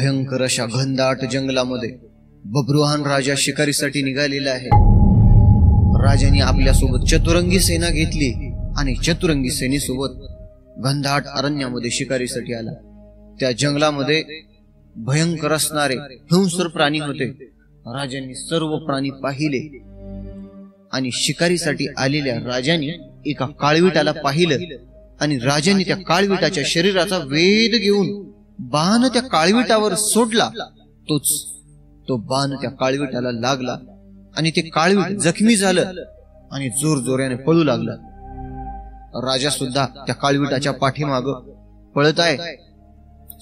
भयंकर अशा घनदाट जंगलामध्ये बब्रुवाहन राजा शिकारीसाठी निघालेला आहे. राजाने आपल्यासोबत चतुरंगी सेना घेतली आणि चतुरंगी सेनेसोबत घनदाट अरण्यामध्ये शिकारीसाठी आला. त्या जंगलामध्ये भयंकर असणारे हिंस्र प्राणी होते. राजांनी सर्व प्राणी पाहिले आणि शिकारीसाठी आलेल्या राजाने एका काळविटाला पाहिलं आणि राजाने त्या काळविटाच्या शरीराचा वेध घेऊन बाण त्या काळविटावर सोडला. तो बाण त्या काळविटाला लागला आणि ते काळवीट जखमी झालं आणि जोरजोराने पळू लागलं. राजा सुद्धा त्या काळविटाच्या पाठीमाग पळत आहे.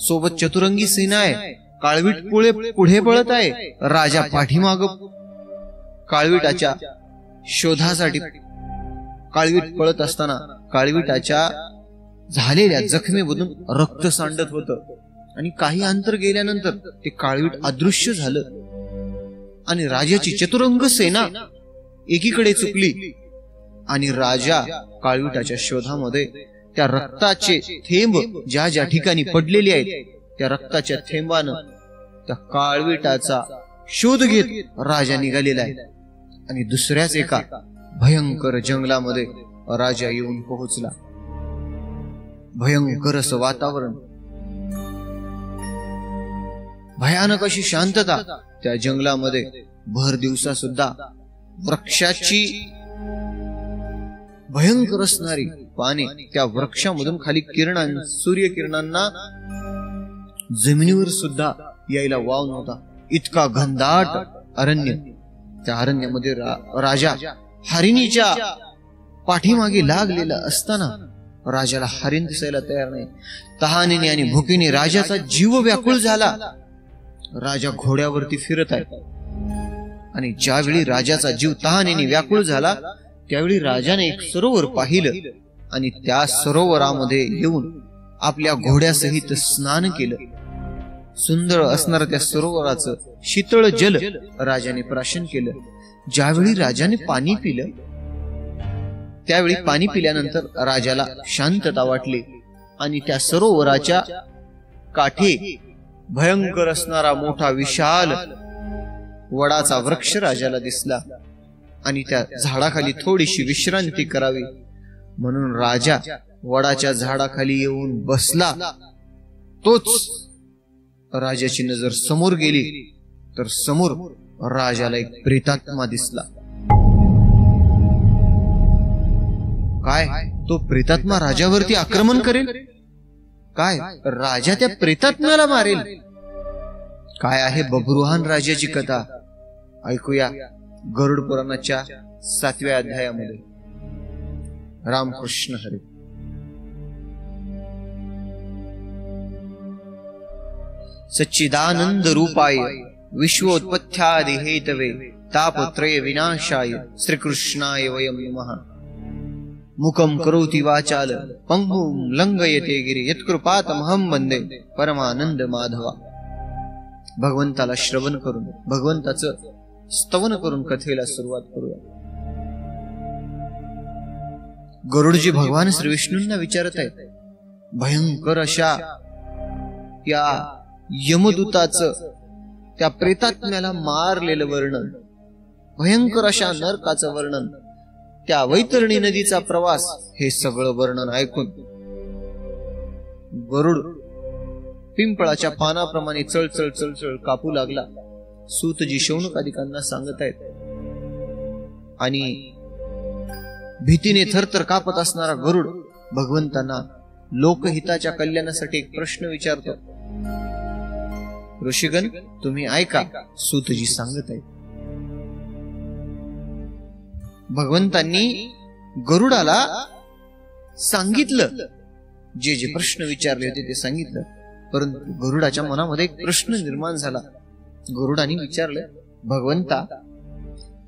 सोबत चतुरंगी सेना आहे. काळवीट पुढे पळत आहे. राजा पाठीमाग काळविटाच्या शोधासाठी काळवीट पळत असताना काळविटाच्या झालेल्या जखमेमधून रक्त सांडत होतं आणि काही अंतर गेल्यानंतर ते काळवीट अदृश्य झालं आणि राजाची चतुरंग सेना एकीकडे चुकली आणि राजा काळविटाच्या शोधामध्ये त्या रक्ताचे थेंब ज्या ज्या ठिकाणी पडलेले आहेत त्या रक्ताच्या थेंबानं त्या काळविटाचा शोध घेत राजा निघालेला आहे. आणि दुसऱ्याच एका भयंकर जंगलामध्ये राजा येऊन पोहोचला. भयंकर असं वातावरण, भयानक अशी शांतता त्या जंगलामध्ये. भर दिवसा सुद्धा वृक्षाची भयंकर असणारी पाने त्या वृक्षामधून खाली सूर्यकिरणांना जमिनीवर सुद्धा यायला वाव नव्हता. इतका घनदाट अरण्य. त्या अरण्यामध्ये राजा हरिणीच्या पाठीमागे लागलेला असताना राजाला हरिण दिसायला तयार नाही. तहानेने आणि भुकेने राजाचा जीव व्याकुळ झाला. राजा घोड्यावरती फिरत आहे आणि ज्यावेळी राजाचा जीव तहानेने व्याकुळ झाला त्यावेळी राजाने एक सरोवर पाहिलं आणि त्या सरोवरामध्ये येऊन आपल्या घोड्यासहित स्नान केलं. सुंदर असणाऱ्या त्या सरोवराचं शीतळ जल राजाने प्राशन केलं. ज्यावेळी राजाने पाणी पिलं त्यावेळी पाणी पिल्यानंतर राजाला शांतता वाटली आणि त्या सरोवराच्या काठी भयंकर असणारा मोठा विशाल वडाचा वृक्ष राजाला दिसला आणि त्या झाडाखाली थोडीशी विश्रांती करावी म्हणून राजा वडाच्या झाडाखाली येऊन बसला. तोच राजाची नजर समोर गेली तर समोर राजाला एक प्रेतात्मा दिसला. काय तो प्रेतात्मा राजावरती आक्रमण करेल? काय राजा त्या प्रेतात्म्याला मारेल? काय आहे बब्रुवाहन राजाची कथा? ऐकूया गरुड पुराणाच्या 7व्या अध्यायामध्ये. रामकृष्ण हरी. सच्चिदानंद रूपाय विश्वोत्पत्त्यादि हेतवे तापत्रय विनाशाय श्रीकृष्णाय वयं नमः. मुखं करोति वाचाल पंगुं लंघयते गिरि यत्कृपातमहं वंदे परमानंद माधवा. भगवंताला श्रवण करून भगवंताचं स्तवन करून कथेला सुरुवात करूया. गरुडजी भगवान श्री विष्णूंना विचारत आहेत. भयंकर अशा या यमदूताचं त्या प्रेतात्म्याला मारलेलं वर्णन, भयंकर अशा नरकाचं वर्णन, त्या वैतरणी नदीचा प्रवास, हे सगळं वर्णन ऐकून गरुड पिंपळाच्या पानाप्रमाणे चळचळ चळचळ कापू लागला. सूतजी शौनकादिकांना सांगत आहेत आणि भीतीने थरथर कापत असणारा गरुड भगवंतांना लोकहिताच्या कल्याणासाठी एक प्रश्न विचारतो. ऋषीगण तुम्ही ऐका, सूतजी सांगत आहेत. भगवंतांनी गरुडाला सांगितलं, जे जे प्रश्न विचारले होते ते सांगितलं, परंतु गरुडाच्या मनामध्ये एक प्रश्न निर्माण झाला. गरुडाने विचारलं, भगवंता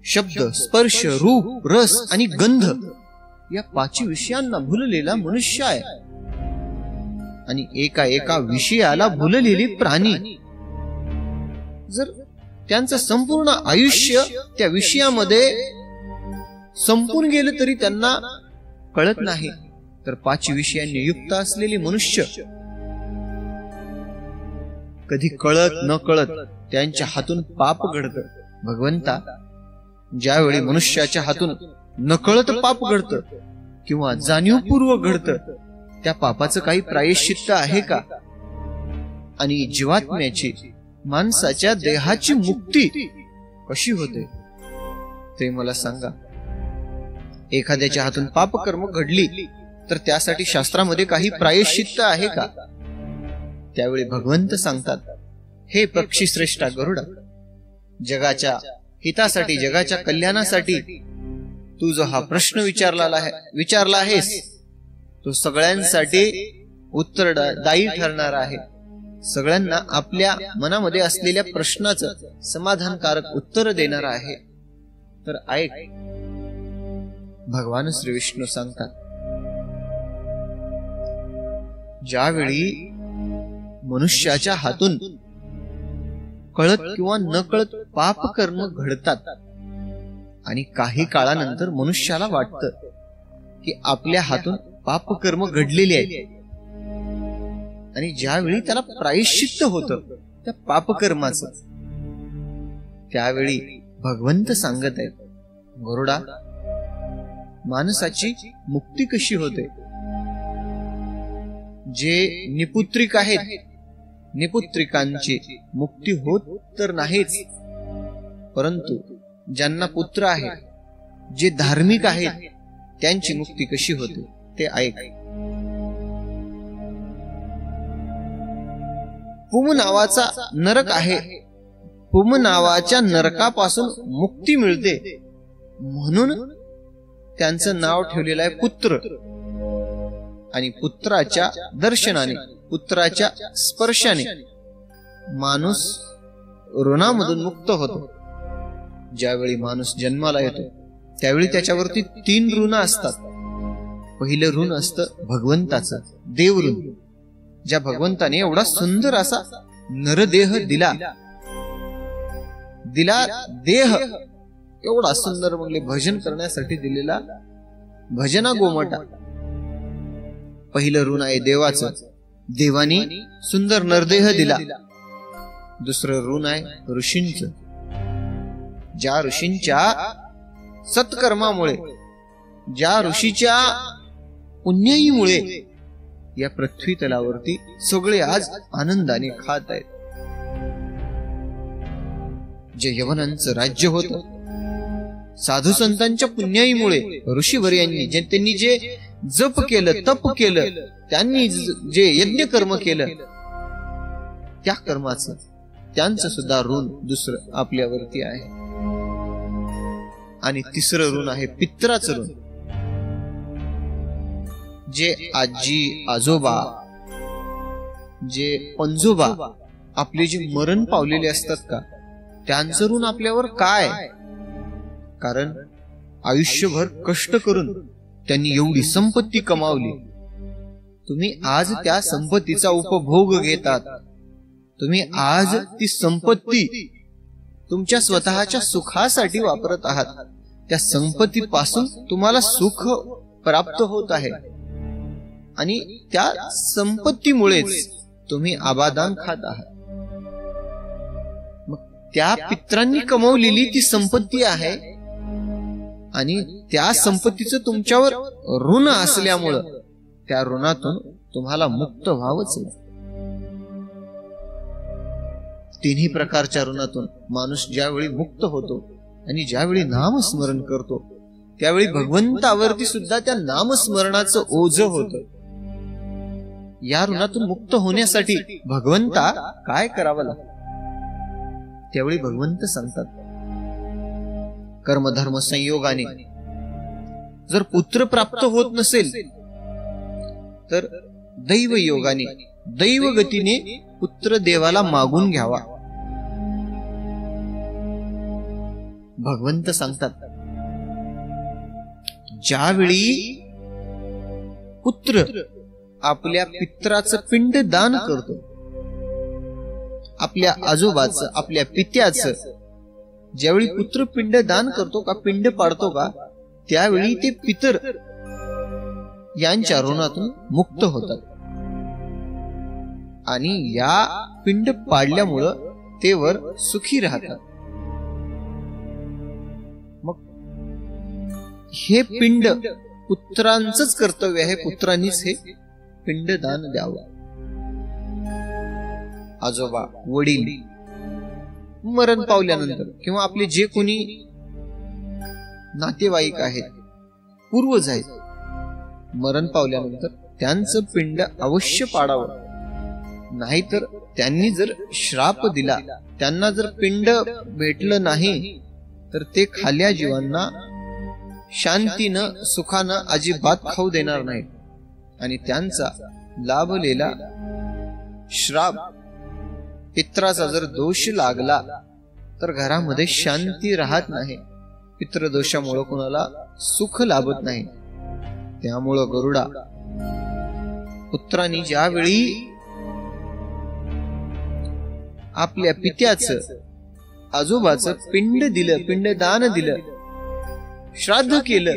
शब्द, स्पर्श, रूप, रस आणि गंध या 5 विषयांना भुललेला मनुष्य आहे आणि एका एका विषयाला भुललेली प्राणी. जर त्यांचं संपूर्ण आयुष्य त्या विषयामध्ये संपून गेलं तरी त्यांना कळत नाही, तर 5 विषयांनी युक्त असलेले मनुष्य कधी कळत न कळत त्यांच्या हातून पाप घडतं. भगवंता, ज्यावेळी मनुष्याच्या हातून नकळत पाप घडतं किंवा जाणीवपूर्वक घडतं, त्या पापाचं काही प्रायश्चित्त आहे का? आणि जीवात्म्याची, माणसाच्या देहाची मुक्ती कशी होते ते मला सांगा. एखाद्याच्या हातून पापकर्म घडली तर त्यासाठी शास्त्रामध्ये काही प्रायश्चित्त आहे का? त्यावेळी भगवंत सांगतात, हे पक्षीश्रेष्ठा गरुडा, जगाच्या हितासाठी, जगाच्या कल्याणासाठी तू जो हा प्रश्न विचारला आहेस तो सगळ्यांसाठी उत्तरदायी ठरणार आहे. सगळ्यांना आपल्या मनामध्ये असलेल्या प्रश्नाचं समाधानकारक उत्तर देणार आहे. तर ऐक, भगवान श्री विष्णू सांगतात, ज्यावेळी मनुष्याच्या हातून कळत किंवा न कळत पाप कर्म घडतात आणि काही काळानंतर मनुष्याला वाटतं की आपल्या हातून पाप कर्म घडलेले आहेत, आणि ज्यावेळी त्याला प्रायश्चित्त होतं त्या पापकर्माचं, त्यावेळी भगवंत सांगत आहेत, गरुडा, माणसाची मुक्ती कशी होते? जे निपुत्रिक आहेत, निपुत्रिकांची मुक्ती होत तर नाहीच, परंतु ज्यांना पुत्र आहे, जे धार्मिक आहेत, त्यांची मुक्ती कशी होते ते ऐक. पुम नावाचा नरक आहे, पुम नावाच्या नरकापासून मुक्ती मिळते म्हणून त्यांचं नाव ठेवलेलं आहे पुत्र. आणि पुत्राच्या दर्शनाने, पुत्राच्या स्पर्शाने माणूस ऋणामधून मुक्त होतो. ज्यावेळी माणूस जन्माला येतो त्यावेळी त्याच्यावरती 3 ऋण असतात. पहिलं ऋण असतं भगवंताचं, देव ऋण. ज्या भगवंताने एवढा सुंदर असा नरदेह दिला, देह एवढा सुंदर, म्हणजे भजन करण्यासाठी दिलेला भजना गोमटा. पहिलं ऋण आहे देवाचं, देवानी सुंदर नरदेह दिला. दुसरं ऋण आहे ऋषींचं. ज्या ऋषींच्या सत्कर्मामुळे, ज्या ऋषीच्या पुण्याईमुळे या पृथ्वी तलावरती सगळे आज आनंदाने खात आहेत. जे यवनांचं राज्य होतं, साधू संतांच्या पुण्याईमुळे, ऋषीवर्यांनी त्यांनी जे जप केलं, तप केलं, त्यांनी जे यज्ञ कर्म केलं, त्या कर्माचं, त्यांचं सुद्धा ऋण दुसरं आपल्यावरती आहे. आणि तिसरं ऋण आहे पित्राचं ऋण. जे आजी आजोबा, जे पंजोबा आपले जे मरण पावलेले असतात का, त्यांचं ऋण आपल्यावर काय? कारण आयुष्यभर कष्ट करून त्यांनी एवढी संपत्ती कमावली. तुम्ही आज त्या संपत्तीचा उपभोग घेतात. तुम्ही आज ती संपत्ती तुमच्या स्वतःच्या सुखासाठी वापरत आहात. त्या संपत्तीपासून तुम्हाला सुख प्राप्त होत आहे आणि त्या संपत्तीमुळेच तुम्ही आबादान खात आहात. मग त्या पित्रांनी कमवलेली ती संपत्ती आहे आणि त्या संपत्तीचं तुमच्यावर ऋण असल्यामुळं त्या ऋणातून तुम्हाला मुक्त व्हावंच. तिन्ही प्रकारच्या ऋणातून माणूस ज्यावेळी मुक्त होतो आणि ज्यावेळी नामस्मरण करतो त्यावेळी भगवंतावरती सुद्धा त्या नामस्मरणाचं ओझं होतं. या ऋणातून मुक्त होण्यासाठी भगवंता काय करावं लागतं? त्यावेळी भगवंत सांगतात, कर्मधर्म संयोगाने जर पुत्र प्राप्त होत नसेल तर दैव योगाने, दैव गतीने पुत्र देवाला मागून घ्यावा. भगवंत सांगतात, ज्यावेळी पुत्र आपल्या पित्राचं पिंड दान करतो, आपल्या आजोबाचं, आपल्या पित्याचं, ज्यावेळी पुत्र पिंड दान करतो का, पिंड पाडतो का, त्यावेळी ते पितर यांच्या ऋणातून मुक्त होतात. आणि या पिंड पाडल्यामुळं ते वर सुखी राहतात. मग हे पिंड पुत्रांचंच कर्तव्य आहे, पुत्रांनीच हे पिंडदान द्यावं. आजोबा, वडील मरण पावल्यानंतर किंवा आपले जे कोणी नातेवाईक आहेत, पूर्वज आहेत, मरण पावल्यानंतर त्यांचं पिंड अवश्य पाडावं. नाहीतर त्यांनी जर श्राप दिला, त्यांना जर पिंड भेटलं नाही, तर ते खाल्या जीवांना शांतीनं सुखानं अजिबात खाऊ देणार नाहीत. आणि त्यांचा लाभलेला श्राप, पित्राचा जर दोष लागला तर घरामध्ये शांती राहत नाही. पितृदोषामुळे कोणाला सुख लाभत नाही. त्यामुळं गरुडा, पुत्रांनी ज्यावेळी आपल्या पित्याचं, आजोबाचं पिंड दिलं, पिंडदान दिलं, श्राद्ध केलं,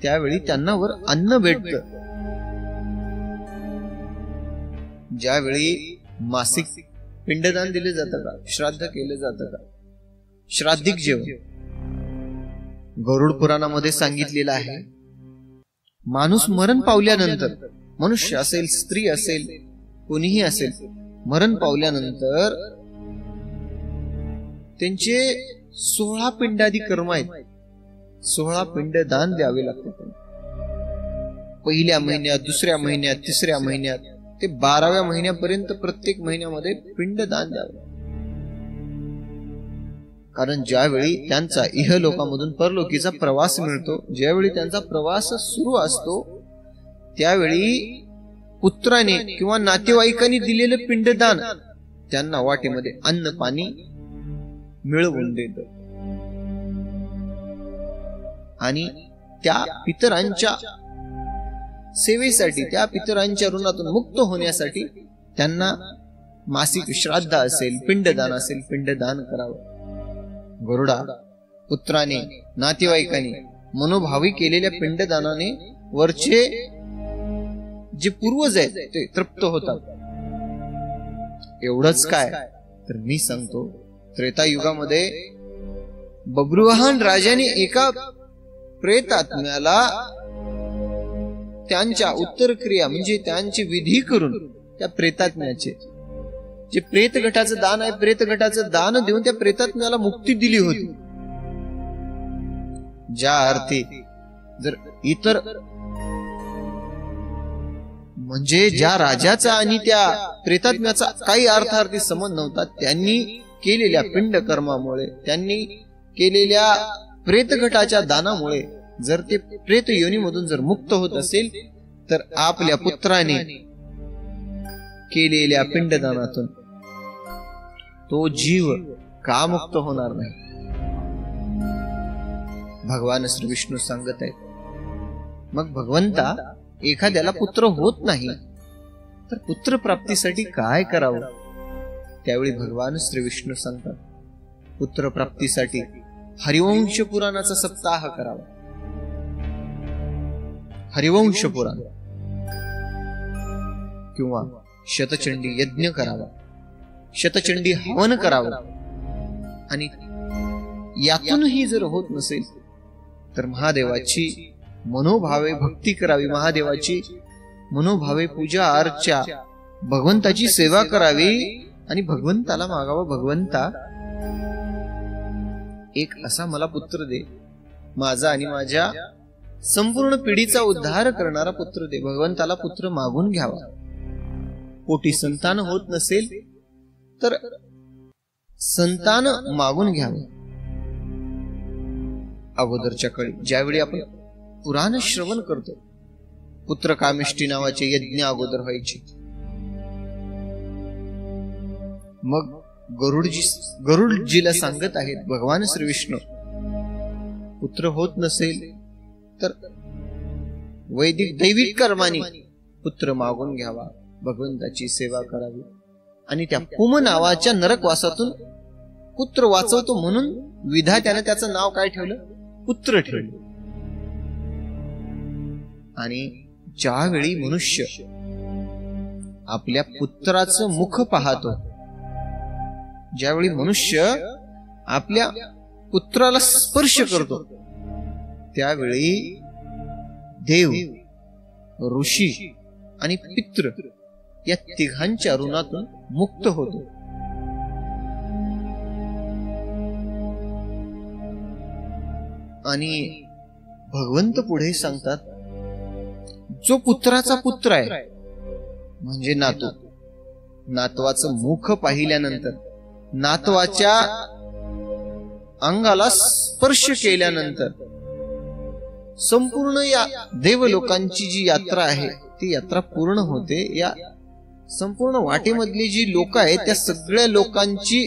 त्यावेळी त्यांना वर अन्न भेटतं. ज्यावेळी मासिक पिंडदान दिले जातं का, श्राद्ध केलं जातं का, श्राद्धिक जेवण गरुड पुराणामध्ये सांगितलेलं आहे. माणूस मरण पावल्यानंतर, मनुष्य असेल, स्त्री असेल, कोणीही असेल, मरण पावल्यानंतर त्यांचे 16 पिंडादी कर्म आहेत. 16 पिंडदान द्यावे लागते. पहिल्या महिन्यात, दुसऱ्या महिन्यात, तिसऱ्या महिन्यात ते 12व्या महिन्यापर्यंत प्रत्येक महिन्यामध्ये पिंडदान द्यावे. कारण ज्यावेळी त्यांचा इहलोकामधून परलोकीचा प्रवास मिळतो, ज्यावेळी त्यांचा प्रवास सुरू असतो, त्यावेळी पुत्राने किंवा नातेवाईकांनी दिलेलं पिंडदान त्यांना वाटेमध्ये अन्न पाणी मिळवून देत. आणि त्या पितरांच्या सेवेसाठी, त्या पितरांच्या ऋणातून मुक्त होण्यासाठी त्यांना मासिक श्राद्ध असेल, पिंडदान असेल, पिंडदान करावं. गरुडा, पुत्राने, नातेवाईकांनी मनोभावी केलेल्या पिंडदानाने वरचे जे पूर्वज आहेत ते तृप्त होतात. एवढंच काय, तर मी सांगतो, त्रेतायुगामध्ये बब्रुवाहन राजाने एका प्रेतात्म्याला त्यांच्या उत्तरक्रिया म्हणजे त्यांची विधी करून त्या प्रेतात्म्याचे जे प्रेत गटाचं दान आहे, प्रेत गटाचं दान देऊन त्या प्रेतात्म्याला मुक्ती दिली होती. ज्या अर्थी जर इतर म्हणजे ज्या राजाचा आणि त्या प्रेतात्म्याचा काही अर्थार्थी संबंध नव्हता, त्यांनी केलेल्या पिंड कर्मामुळे, त्यांनी केलेल्या प्रेतगटाच्या दानामुळे जर ते प्रेत योनीमधून जर मुक्त होत असेल, तर आपल्या पुत्राने केलेल्या पिंडदानातून तो जीव का मुक्त होणार नाही. भगवान श्री विष्णू सांगत आहेत. मग भगवंता, एखाद्याला पुत्र होत नाही तर पुत्र प्राप्तीसाठी काय करावं? त्यावेळी भगवान श्री विष्णू सांगतात, पुत्र प्राप्तीसाठी हरिवंश पुराणाचा सप्ताह करावा. हरिवंश पुराण किंवा शतचंडी यज्ञ करावा, शतचंडी हवन करावं. आणि यातूनही जर होत नसेल तर महादेवाची मनोभावे भक्ती करावी, महादेवाची मनोभावे पूजा अर्चा, भगवंताची सेवा करावी आणि भगवंताला मागावं, भगवंता एक असा मला पुत्र दे, माझा आणि माझ्या संपूर्ण पिढीचा उद्धार करणारा पुत्र दे. भगवंताला पुत्र मागून घ्यावा. पोटी संतान होत नसेल तर संतान मागून घ्यावं. अगोदरच्या काळी ज्यावेळी आपण पुराण श्रवण करतो, पुत्रकामेष्टी नावाचे यज्ञ अगोदर व्हायचे. मग गरुडजीला सांगत आहेत भगवान श्री विष्णू, पुत्र होत नसेल तर वैदिक दैविक कर्माने पुत्र मागून घ्यावा, भगवंताची सेवा करावी. आणि त्या पुम नावाच्या नरकवासातून पुत्र वाचवतो म्हणून विधात्याने त्याचं नाव काय ठेवलं? पुत्र ठेवलं. आणि ज्यावेळी मनुष्य आपल्या पुत्राचं मुख पाहतो. ज्यावेळी मनुष्य आपल्या पुत्राला स्पर्श करतो त्यावेळी देव, ऋषी आणि पितृ या तिघांच्या ऋणातून मुक्त होतो. आणि भगवंत पुढे सांगतात, जो पुत्राचा पुत्र आहे म्हणजे नातू, नातवाचं मुख पाहिल्यानंतर, नातवाच्या अंगाला स्पर्श केल्यानंतर संपूर्ण या देवलोकांची जी यात्रा आहे ती यात्रा पूर्ण होते. या संपूर्ण वाटेमधली जी लोक आहेत त्या सगळ्या लोकांची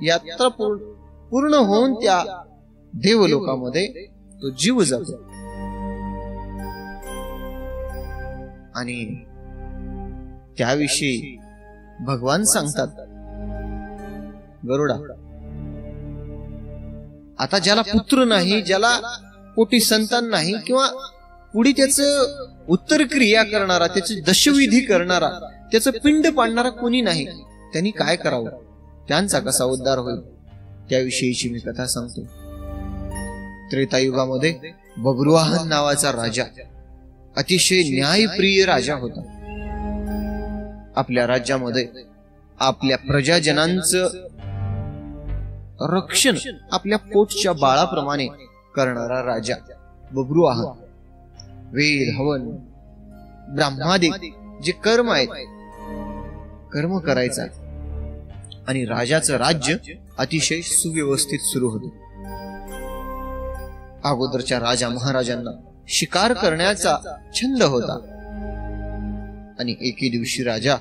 यात्रा पूर्ण होऊन त्या देवलोकामध्ये तो जीव जातो. आणि त्याविषयी भगवान सांगतात, गरुडा, आता ज्याला पुत्र नाही, ज्याला पोटी संतान नाही, किंवा पुढे त्याचं उत्तर क्रिया करणारा, त्याची दशविधी करणारा, त्याचं पिंड पाडणारा कोणी नाही, त्यांनी काय करावं, त्यांचा कसा उद्धार होईल, त्याविषयीची मी कथा सांगतो. त्रेतायुगामध्ये बब्रुवाहन नावाचा राजा अतिशय न्यायप्रिय राजा होता. आपल्या राज्यामध्ये आपल्या प्रजाजनांचं रक्षण आपल्या पोटच्या बाळाप्रमाणे करणारा राजा बब्रुवाहन. वेद, हवन, ब्राह्मादिक जे कर्म आहेत, कर्म करायचा आणि राजाचं राज्य अतिशय सुव्यवस्थित सुरू होतं. अगोदरच्या राजा महाराजांना शिकार करण्याचा छंद होता आणि एके दिवशी राजा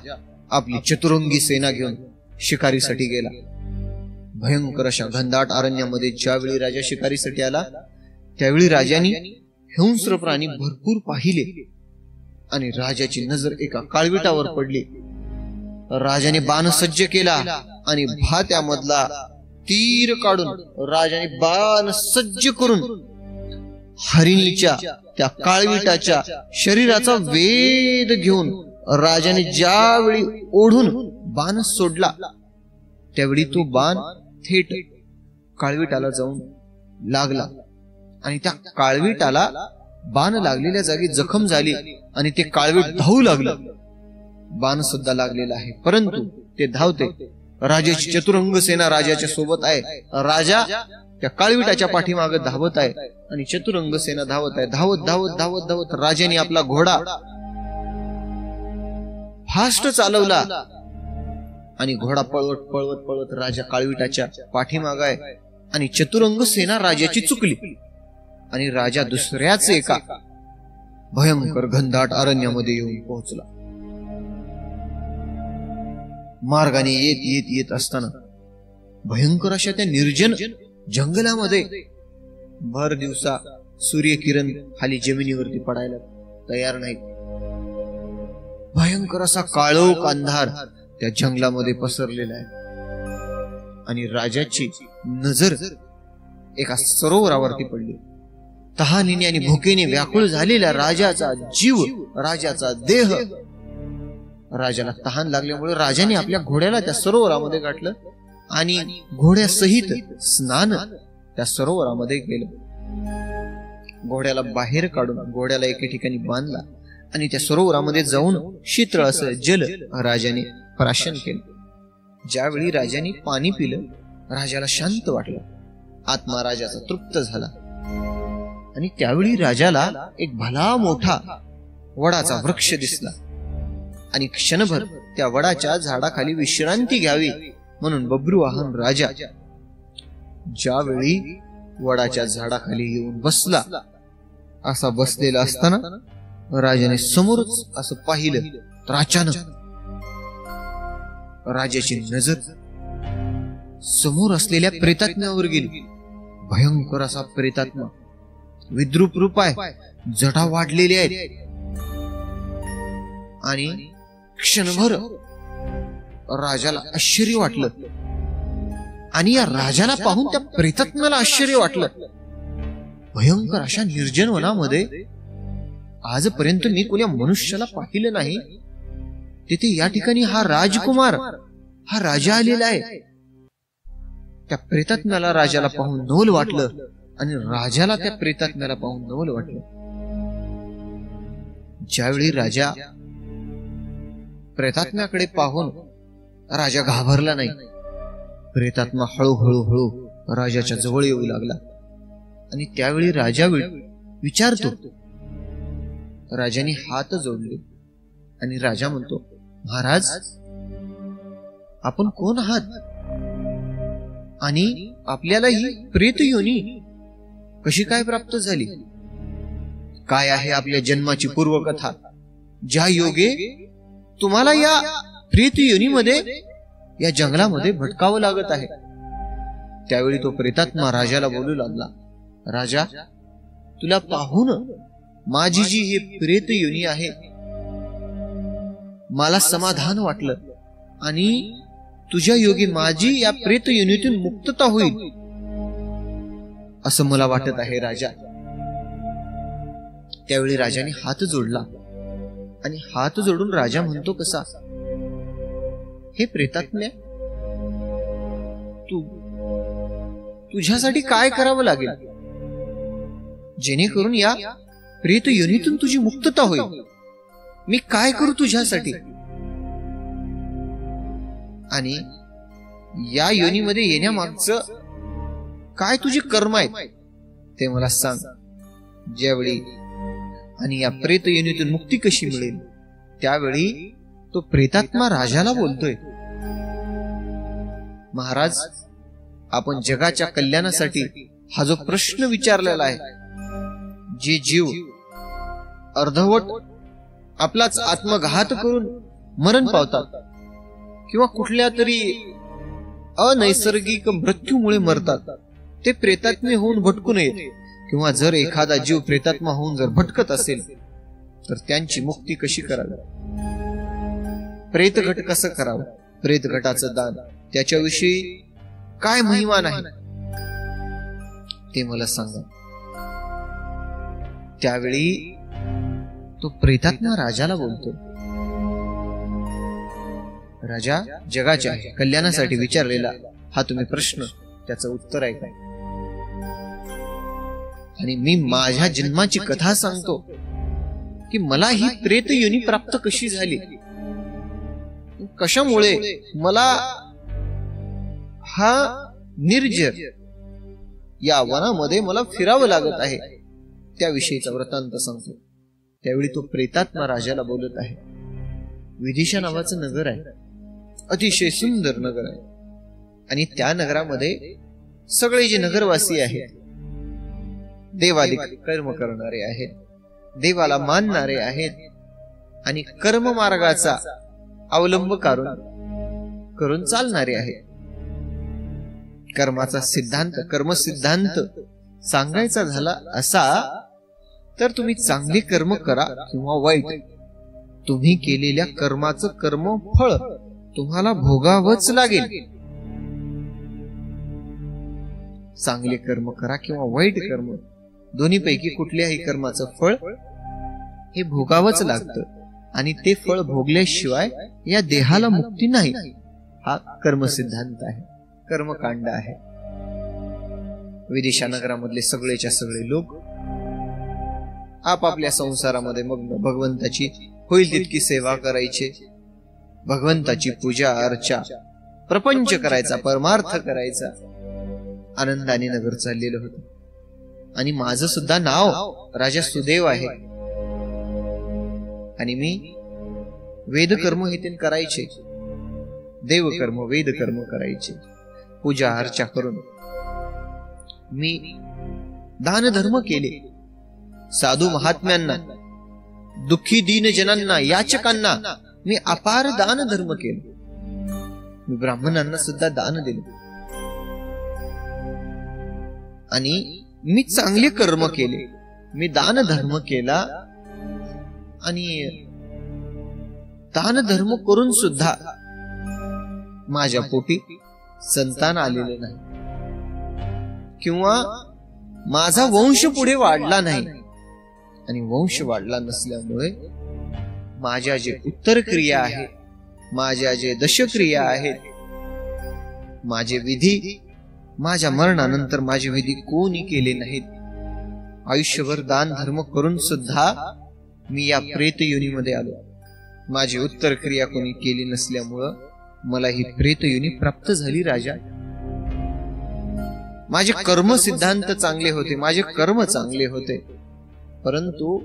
आपली चतुरंगी सेना घेऊन शिकारीसाठी गेला. भयंकर अशा घनदाट अरण्यामध्ये ज्यावेळी राजा शिकारीसाठी आला त्यावेळी राजाने हिंस्र प्राणी भरपूर पाहिले आणि राजाची नजर एका काळविटावर पडली. राजाने बाण सज्ज केला आणि भात्यामधला तीर काढून राजाने बाण सज्ज करून हरिणीच्या त्या काळविटाच्या शरीराचा वेध घेऊन राजाने ज्यावेळी ओढून बाण सोडला त्यावेळी तो बाण थेट काळविटाला जाऊन लागला आणि त्या काळविटाला बाण लागलेल्या जागी जखम झाली आणि ते काळवीट धावू लागलं. बाण सुद्धा लागलेला आहे परंतु ते धावते. राजाची चतुरंग सेना राजाच्या सोबत आहे. राजा त्या काळविटाच्या पाठीमागे धावत आहे आणि चतुरंग सेना धावत आहे. धावत धावत धावत धावत राजाने आपला घोडा फास्ट चालवला आणि घोडा पळवत पळवत पळवत राजा काळविटाच्या पाठीमागे आहे आणि चतुरंग सेना राजाची चुकली आणि राजा दुसऱ्याच एका भयंकर घनदाट अरण्यामध्ये येऊन पोहोचला. मार्गाने येत येत येत असताना भयंकर अशा त्या निर्जन जंगलामध्ये भर दिवसा सूर्यकिरण खाली जमिनीवरती पडायला तयार नाही. भयंकर असा काळोख अंधार त्या जंगलामध्ये पसरलेला आहे आणि राजाची नजर एका सरोवरावरती पडली. तहानीने आणि भुकेने व्याकुळ झालेला राजाचा जीव, राजाचा देह. राजाला तहान लागल्यामुळे राजाने आपल्या घोड्याला त्या सरोवरामध्ये गाठलं आणि घोड्यासहित स्नान त्या सरोवरामध्ये केलं. घोड्याला बाहेर काढून घोड्याला एके ठिकाणी बांधला आणि त्या सरोवरामध्ये जाऊन शीतळ असं जल राजाने प्राशन केलं. ज्यावेळी राजाने पाणी पिलं राजाला शांत वाटलं. आत्मा राजाचा तृप्त झाला आणि त्यावेळी राजाला एक भला मोठा वडाचा वृक्ष दिसला आणि क्षणभर त्या वडाच्या झाडाखाली विश्रांती घ्यावी म्हणून बब्रुवाहन राजा ज्यावेळी वडाच्या झाडाखाली येऊन बसला, असा बसलेला असताना राजाने समोरच असं पाहिलं तर अचानक राजाची नजर समोर असलेल्या प्रेतात्म्यावर गेली. भयंकर असा प्रेतात्मा, विद्रूप रूप आहे, जटा वाढलेले आहेत आणि क्षणभर राजाला आश्चर्य वाटलं आणि या राजाला पाहून त्या प्रेतात्म्याला आश्चर्य वाटलं. भयंकर अशा निर्जन वनामध्ये आजपर्यंत मी कोण्या मनुष्याला पाहिलं नाही तिथे या ठिकाणी हा राजकुमार, हा राजा आलेला आहे. त्या प्रेतात्म्याला राजाला पाहून नवल वाटलं आणि राजाला त्या प्रेतात्म्याला पाहून नवल वाटलं. ज्यावेळी राजा प्रेतात्म्याकडे पाहून राजा घाबरला नाही. प्रेतात्मा हळूहळू राजाच्या जवळ येऊ लागला आणि त्यावेळी राजा विचारतो. राजाने हात जोडले आणि राजा म्हणतो, महाराज आपण कोण आहात आणि आपल्याला ही प्रेत योनी कशी काय प्राप्त झाली? काय आहे आपल्या जन्माची पूर्वकथा, ज्या योगे तुम्हाला या प्रेत योनीमध्ये, या जंगलामध्ये भटकावं लागत आहे? त्यावेळी तो प्रेतात्मा राजाला बोलू लागला, राजा तुला पाहून माझी जी ही प्रेत योनी आहे मला समाधान वाटलं आणि तुझ्या योगी माझी या प्रेत योनीतून मुक्तता होईल असं मला वाटत आहे राजा. त्यावेळी राजाने हात जोडला आणि हात जोडून राजा म्हणतो कसा, हे प्रेतात्म्या, तुझ्यासाठी काय करावं लागेल जेणेकरून या प्रेत योनीतून तुझी मुक्तता होईल? मी काय करू तुझ्यासाठी? आणि या योनीमध्ये येण्यामागचं काय तुझे कर्म आहेत ते मला सांग. ज्यावेळी आणि या प्रेत योनीतून मुक्ती कशी मिळेल? त्यावेळी तो प्रेतात्मा राजाला बोलतोय, महाराज आपण जगाच्या कल्याणासाठी हा जो प्रश्न विचारलेला आहे, जे जीव अर्धवट आपलाच आत्मघात करून मरण पावतात किंवा कुठल्या तरी अनैसर्गिक मृत्यूमुळे मरतात, ते प्रेतात्मे होऊन भटकू नयेत. किंवा जर एखादा जीव प्रेतात्मा होऊन जर भटकत असेल तर त्यांची मुक्ती कशी करावी? प्रेतघट कसं करावं? प्रेतघटाचं दान, त्याच्याविषयी काय महिमा नाही ते मला सांगा. त्यावेळी तो प्रेतात्मा राजाला बोलतो, राजा जगाच्या कल्याणासाठी विचारलेला हा तुम्ही प्रश्न, त्याचं उत्तर आहे काय? आणि मी माझ्या जन्माची कथा सांगतो की मला ही प्रेत योनी प्राप्त कशी झाली, कशामुळे मला हा निर्जर या वनामध्ये मला फिरावं लागत आहे, त्याविषयीचा वृत्तांत सांगतो. त्यावेळी तो प्रेतात्मा राजाला बोलत आहे, विदिशा नावाचं नगर आहे, अतिशय सुंदर नगर आहे आणि त्या नगरामध्ये सगळे जे नगरवासी आहेत देवादिक कर्म करणारे आहेत, देवाला मानणारे आहेत आणि कर्म मार्गाचा अवलंब करून चालणारे आहेत. कर्माचा सिद्धांत, कर्मसिद्धांत सांगायचा झाला असा तर तुम्ही चांगले कर्म करा किंवा वाईट, तुम्ही केलेल्या कर्माचं कर्म फळ तुम्हाला भोगावंच लागेल. चांगले कर्म करा किंवा वाईट कर्म, दोन्हीपैकी कुठल्याही कर्माचं फळ हे भोगावंच लागतं आणि ते फळ भोगल्याशिवाय या देहाला मुक्ती नाही. हा कर्मसिद्धांत आहे, कर्मकांड आहे. विदिशा नगरामधले सगळेच्या सगळे लोक आपापल्या संसारामध्ये मग्न, भगवंताची होईल तितकी सेवा करायचे, भगवंताची पूजा अर्चा, प्रपंच करायचा, परमार्थ करायचा. आनंदाने नगर चाललेलं होतं आणि माझं सुद्धा नाव राजा सुदेव आहे आणि मी वेदकर्म हे करायचे, देवकर्म वेदकर्म करायचे, पूजा अर्चा करून मी दान धर्म केले. साधू महात्म्यांना, दुःखी दीन जनांना, याचकांना मी अपार दान धर्म केले. मी ब्राह्मणांना सुद्धा दान दिले आणि मी चांगले कर्म केले. मी दान धर्म केला आणि दान धर्म करून सुद्धा माझ्या पोटी संतान आलेले नाही किंवा माझा वंश पुढे वाढला नाही आणि वंश वाढला नसल्यामुळे माझ्या जे उत्तर क्रिया आहे, माझ्या जे दशक्रिया आहेत, माझे विधी, माझ्या मरणानंतर माझे विधी कोणी केले नाहीत. आयुष्यभर दान धर्म करून सुद्धा मी या प्रेत योनीमध्ये आलो. माझी उत्तर क्रिया कोणी केली नसल्यामुळं मला ही प्रेत योनी प्राप्त झाली. राजा, माझे कर्म सिद्धांत चांगले होते, माझे कर्म चांगले होते, परंतु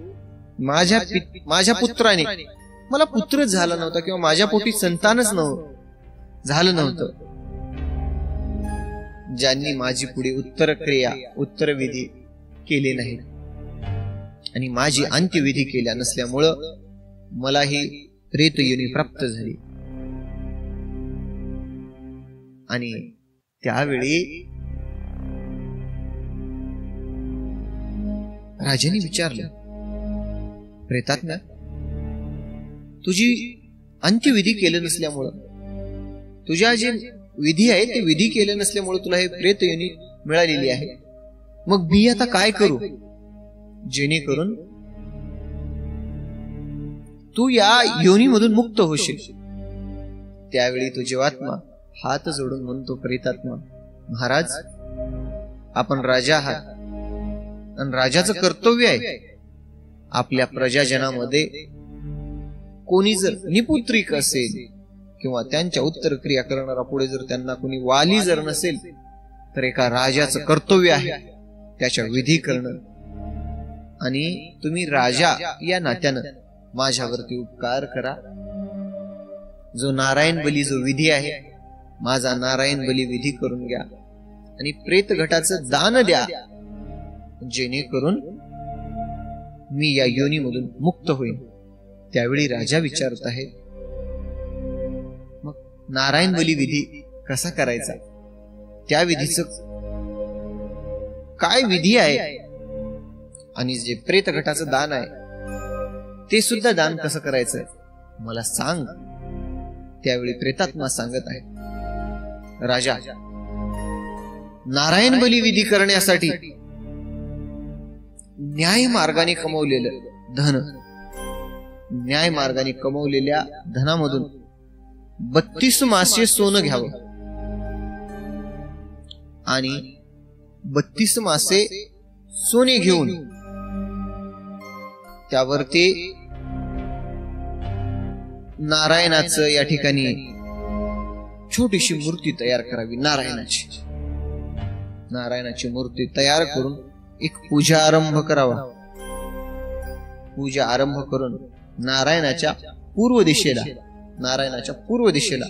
माझ्या पुत्राने, मला पुत्रच झाला नव्हता किंवा माझ्या पोटी संतानच झालं नव्हतं. ज्यांनी माझी पुढे उत्तर क्रिया, उत्तर विधी केले नाही आणि माझी अंत्यविधी केल्या नसल्यामुळं मला ही प्रेत योनी प्राप्त झाली. आणि त्यावेळी राजाने विचारलं, प्रेतात्म्या, तुझी अंत्यविधी केलं नसल्यामुळं, तुझ्या जे विधी आहे ते विधी केले नसल्यामुळे तुला हे प्रेत योनी मिळालेली आहे. मग मी आता काय करू जेणेकरून तू या योनीमधून मुक्त होशील? त्यावेळी तो जीवात्मा हात जोडून म्हणतो, प्रेतात्मा, महाराज, आपण राजा आहात आणि राजाचं कर्तव्य आहे आपल्या प्रजाजनामध्ये कोणी जर निपुत्रिक असेल किंवा त्यांच्या उत्तर क्रिया करणारा पुढे जर त्यांना कोणी वाली जर नसेल तर एका राजाचं कर्तव्य आहे त्याच्या विधी करणं. आणि तुम्ही राजा या नात्यानं माझ्यावरती उपकार करा. जो नारायण बली जो विधी आहे, माझा नारायण बली विधी करून घ्या आणि प्रेत घटाचं दान द्या, जेणेकरून मी या योनीमधून मुक्त होईन. त्यावेळी राजा विचारत आहे, मग नारायण बली विधी कसा करायचा? त्या विधीचं काय विधी आहे? आणि जे प्रेत घटाचं दान आहे ते सुद्धा दान कसं करायचं मला सांग. त्यावेळी प्रेतात्मा सांगत आहे, राजा, नारायण बली विधी करण्यासाठी न्याय मार्गाने कमवलेलं धन, न्याय मार्गाने कमवलेल्या धनामधून 32 मासे सोनं घ्यावं आणि 32 मासे सोने घेऊन त्यावरती नारायणाचं या ठिकाणी छोटीशी मूर्ती तयार करावी. नारायणाची मूर्ती तयार करून एक पूजा आरंभ करावा. पूजा आरंभ करून नारायणाच्या पूर्व दिशेला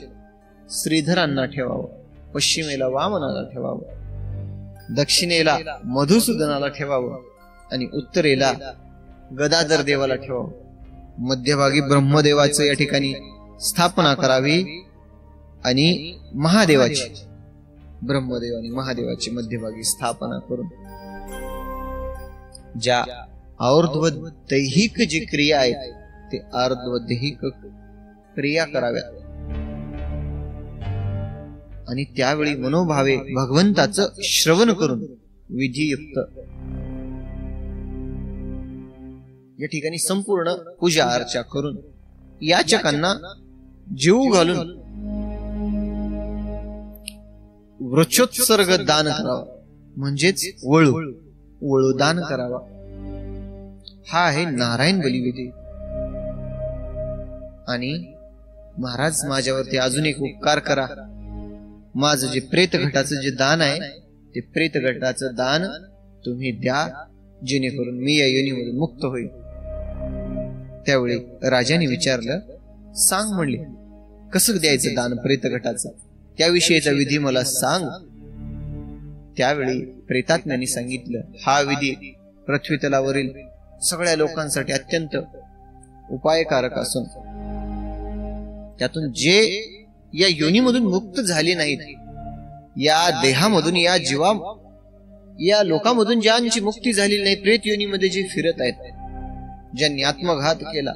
श्रीधरांना ठेवावं, पश्चिमेला वामनाला ठेवावं, दक्षिणेला मधुसूदनाला ठेवावं आणि उत्तरेला गदाधर देवाला ठेवावं. मध्यभागी ब्रह्मदेवाचं या ठिकाणी स्थापना करावी आणि महादेवाची, ब्रह्मदेव आणि महादेवाची मध्यभागी स्थापना करून ज्या अर्धवदैहिक जी क्रिया आहेत ते अर्धवदैहिक क्रिया कराव्यात. आणि त्यावेळी मनोभावे भगवंताचं श्रवण करून विधियुक्त या ठिकाणी संपूर्ण पूजा अर्चा करून याचकांना जीव घालून वृक्षोत्सर्ग दान करावा, म्हणजेच वळू दान करावा. हा आहे नारायण बली विधी. आणि महाराज, माझ्यावरती अजून एक उपकार करा. माझं जे प्रेत घटाचं जे दान आहे ते प्रेत घटाचं दान तुम्ही द्या, जेणेकरून मी या योनीमधून मुक्त होईल. त्यावेळी राजाने विचारलं, सांग म्हणले, कसं द्यायचं दान प्रेत घटाचं, त्याविषयीचा विधी मला सांग. त्यावेळी प्रेतात्म्याने सांगितलं, हा विधी पृथ्वीतलावरील सगळ्या लोकांसाठी अत्यंत उपायकारक असून त्यातून जे या योनीमधून मुक्त झाले नाहीत, या देहामधून, या लोकांमधून ज्यांची मुक्ती झालेली नाही, प्रेत योनीमध्ये जे फिरत आहेत, ज्यांनी आत्मघात केला,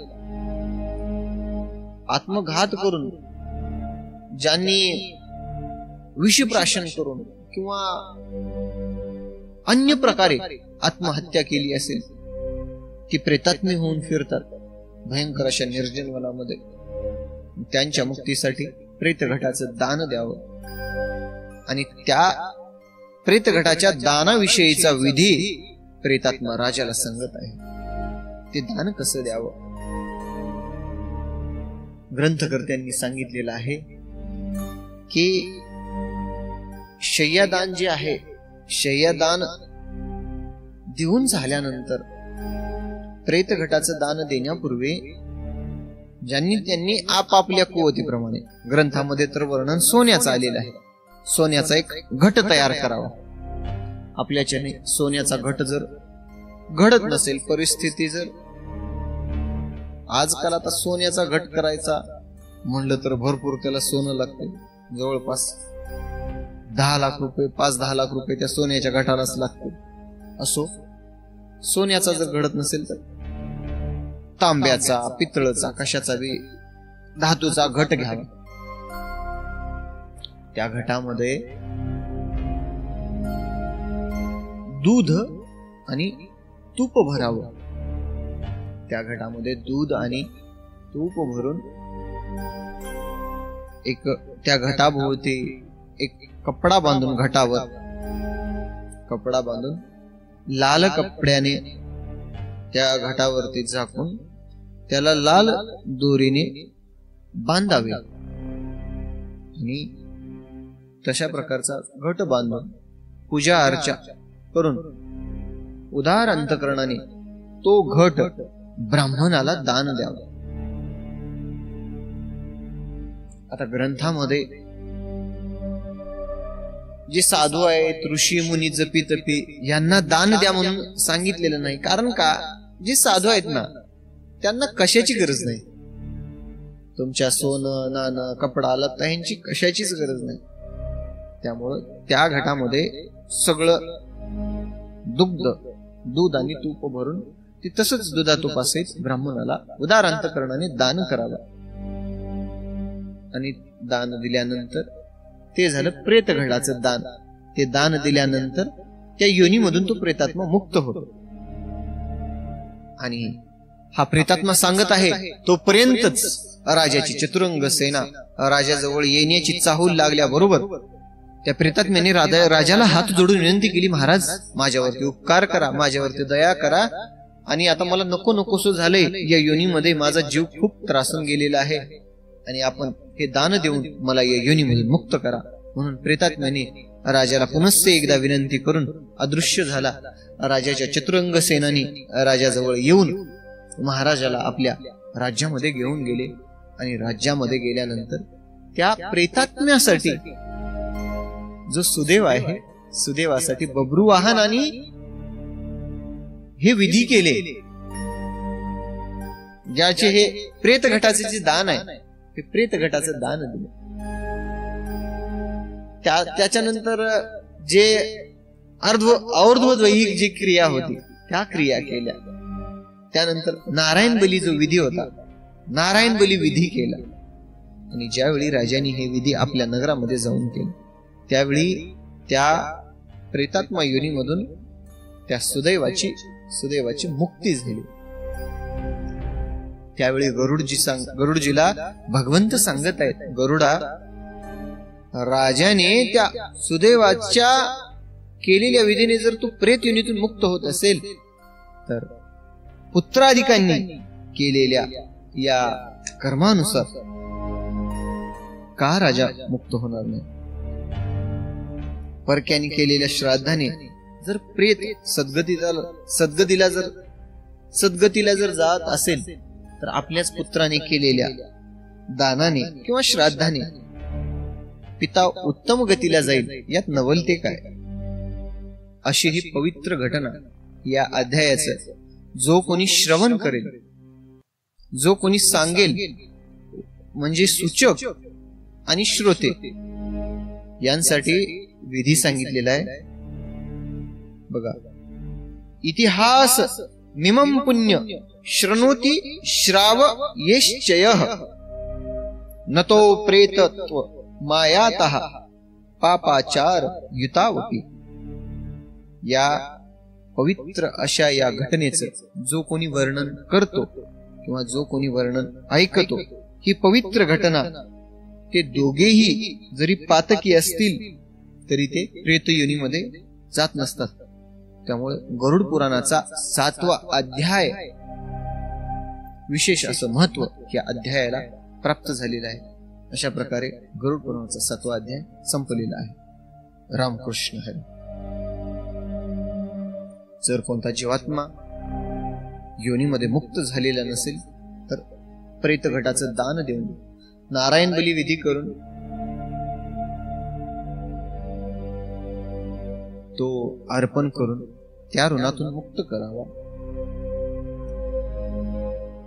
आत्मघात करून, ज्यांनी विषप्राशन करून किंवा अन्य प्रकारे आत्महत्या केली असेल, ती प्रेतात्मे होऊन फिरतात. भयंकर अशा निर्जन वनामध्ये. त्यांच्या मुक्तीसाठी प्रेतघटाचं दान द्यावं आणि त्या प्रेतघटाच्या दानाविषयीचा विधी प्रेतात्मा राजाला सांगत आहे. ते दान कसं द्यावं? ग्रंथकर्त्यांनी सांगितलेलं आहे की शय्यादान जे आहे, शय्यादान देऊन झाल्यानंतर प्रेतघटाचं दान देण्यापूर्वी ज्यांनी त्यांनी आपापल्या कुवतीप्रमाणे, ग्रंथामध्ये तर वर्णन सोन्याचं आलेलं आहे, सोन्याचा एक घट तयार करावा. आपल्याच्याने सोन्याचा घट जर घडत नसेल, परिस्थिती जर आजकाल आता सोन्याचा घट करायचा म्हणलं तर भरपूर त्याला सोनं लागते. जवळपास 10 लाख रुपये, 5-10 लाख रुपये त्या सोन्याच्या घटालाच लागते. असो, सोन्याचा जर घडत नसेल तर तांब्याचा, पितळचा, कशाचा बी धातूचा घट घ्यावा. त्या घटामध्ये दूध आणि तूप भरावं. त्या घटामध्ये दूध आणि तूप भरून एक त्या घटाभोवती एक कपडा बांधून, घटावर कपडा बांधून लाल कपड्याने त्या घटावरती झाकून त्याला लाल दोरीने बांधावे आणि तशा प्रकारचा घट बांधून पूजा अर्चा करून उदार अंतकरणाने तो घट ब्राह्मणाला दान द्यावा. आता ग्रंथामध्ये जे साधू आहेत, ऋषी मुनी, जपी तपी यांना दान द्या म्हणून सांगितलेलं नाही. कारण का, जे साधू आहेत ना त्यांना कशाची गरज नाही. तुमच्या सोनं नाणं कपडा लत्ता यांची कशाचीच गरज नाही. त्यामुळं त्या घटामध्ये सगळं दूध आणि तूप भरून ते तसंच दुधा तुपासहित ब्राह्मणाला उदार अंतकरणाने दान करावं. आणि दान दिल्यानंतर ते झालं प्रेतघटाचं दान. ते दान दिल्यानंतर त्या योनीमधून तो प्रेतात्मा मुक्त होतो. आणि हा प्रेतात्मा सांगत आहे तोपर्यंतच राजाची चतुरंग सेना राजाजवळ येण्याची चाहूल लागल्याबरोबर त्या प्रेतात्म्याने राजाला हात जोडून विनंती केली, महाराज माझ्यावरती उपकार करा, माझ्यावरती दया करा. आणि आता मला नको नकोसं झालंय, या योनीमध्ये माझा जीव खूप त्रासून गेलेला आहे आणि आपण हे दान देऊन मला या योनीमधून मुक्त करा. म्हणून प्रेतात्म्याने राजाला पुनश्च एकदा विनंती करून अदृश्य झाला. राजाच्या चतुरंग सेनानी राजाजवळ येऊन महाराजाला आपल्या राज्यामध्ये घेऊन गेले. आणि राज्यामध्ये गेल्यानंतर त्या प्रेतात्म्यासाठी जो सुदेव आहे, सुदेवासाठी बब्रुवाहन आणि हे विधी केले. ज्याचे हे प्रेतघटाचे जे दान आहे, ते प्रेतघटाचं दान दिलं. त्याच्यानंतर जे और्ध्वद्वैहिक जी क्रिया होती त्या क्रिया केल्या. त्यानंतर नारायण बली जो विधी होता, नारायण बली विधी केला. आणि ज्यावेळी राजाने हे विधी आपल्या नगरामध्ये जाऊन केले, त्यावेळी त्या प्रेतात्मा योनीमधून त्या सुदैवाची मुक्ती झाली. त्यावेळी गरुडजीला भगवंत सांगत आहेत, गरुडा, राजाने त्या सुदैवाच्या केलेल्या विधीने जर तू प्रेत योनीतून मुक्त होत असेल तर पुत्राधिकांनी केलेल्या या कर्मानुसार का राजा मुक्त होणार नाही? परक्याने केलेल्या श्राद्धाने जर प्रेत सद्गतीला जर जात असेल तर आपल्याच पुत्राने केलेल्या दानाने किंवा श्राद्धाने पिता उत्तम गतीला जाईल, यात नवलते काय? अशी ही पवित्र घटना या अध्यायाचं जो कोणी श्रवण करेल, जो कोणी सांगेल, म्हणजे सूचक आणि श्रोते यांसाठी विधी सांगितलेला आहे. बघा, इतिहास मिमं पुण्य श्रृणोति श्राव येश्चयः नतो प्रेतत्व मायातः पापाचार युतावपि. या पवित्र अशा या घटनेचं जो कोणी वर्णन करतो किंवा जो कोणी वर्णन ऐकतो ही पवित्र घटना, ते दोघेही जरी पातकी असतील तरी ते प्रेत योनीमध्ये जात नसतात. त्यामुळे गरुड पुराणाचा 7वा अध्याय विशेष असं महत्व या अध्यायाला प्राप्त झालेलं आहे. अशा प्रकारे गरुड पुराणाचा 7वा अध्याय संपलेला आहे. रामकृष्ण हरी. जर कोणता जीवात्मा योनीमध्ये मुक्त झालेला नसेल तर प्रेत घटाचं दान देऊन, नारायण बली विधी करून तो अर्पण करून त्या ऋणातून मुक्त करावा.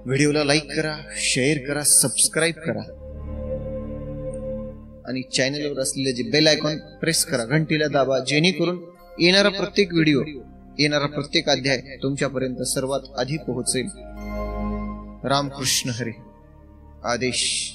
व्हिडिओला लाईक करा, शेअर करा, सबस्क्राईब करा आणि चॅनलवर असलेले जे बेल आयकॉन प्रेस करा, घंटीला दाबा, जेणेकरून येणारा प्रत्येक व्हिडिओ, येणारा प्रत्येक अध्याय तुमच्यापर्यंत सर्वात आधी पोहोचेल. रामकृष्ण हरी. आदेश.